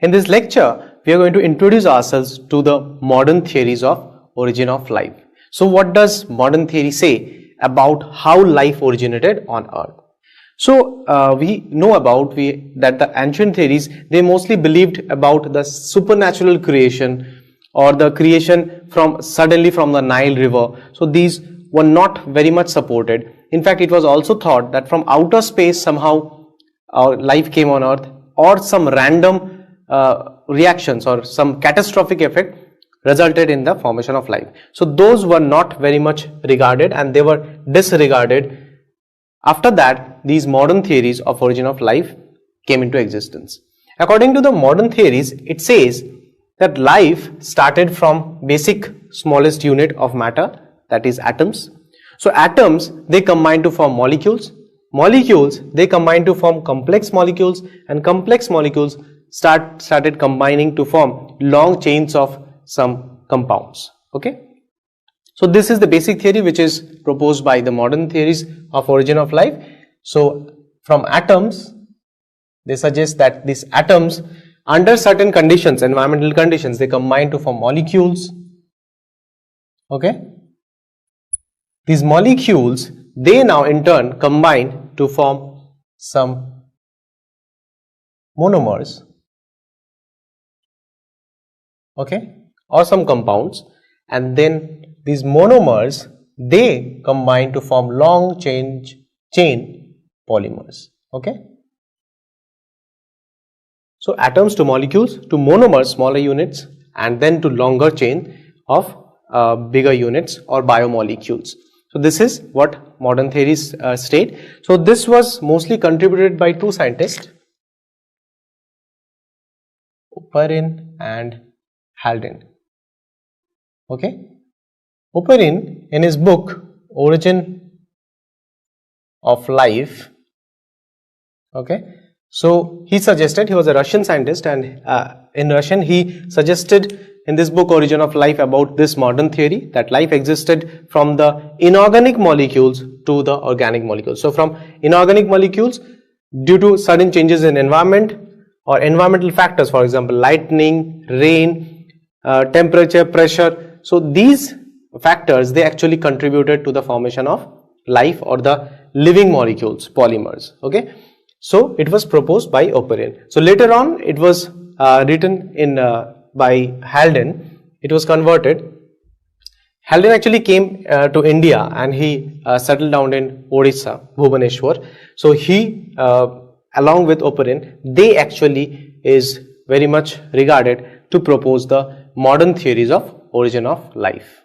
In this lecture, we are going to introduce ourselves to the modern theories of origin of life. So what does modern theory say about how life originated on Earth? So we know about that the ancient theories, they mostly believed about the supernatural creation or the creation suddenly from the Nile River. So these were not very much supported. In fact, it was also thought that from outer space somehow life came on Earth, or some random reactions or some catastrophic effect resulted in the formation of life. So those were not very much regarded and they were disregarded. After that, these modern theories of origin of life came into existence. According to the modern theories, it says that life started from basic smallest unit of matter, that is atoms. So atoms, they combine to form molecules. Molecules, they combine to form complex molecules, and complex molecules started combining to form long chains of some compounds. Okay. So this is the basic theory which is proposed by the modern theories of origin of life. So from atoms, they suggest that these atoms, under certain conditions, environmental conditions, they combine to form molecules. Okay. These molecules, they now in turn combine to form some monomers, okay, or some compounds, and then these monomers, they combine to form long chain polymers. Okay. So atoms to molecules to monomers, smaller units, and then to longer chain of bigger units or biomolecules. So this is what modern theories state. So this was mostly contributed by two scientists, Oparin and Haldane. Okay. Oparin, in his book Origin of Life, okay, so he suggested, he was a Russian scientist, and in Russian he suggested in this book Origin of Life about this modern theory that life existed from the inorganic molecules to the organic molecules. So from inorganic molecules, due to sudden changes in environment or environmental factors, for example lightning, rain, temperature, pressure, so these factors, they actually contributed to the formation of life or the living molecules, polymers. Okay. So it was proposed by Oparin. So later on it was written in by Haldane. It was converted. Haldane actually came to India and he settled down in Odisha, Bhubaneswar. So he along with Oparin, they actually is very much regarded to propose the modern theories of origin of life.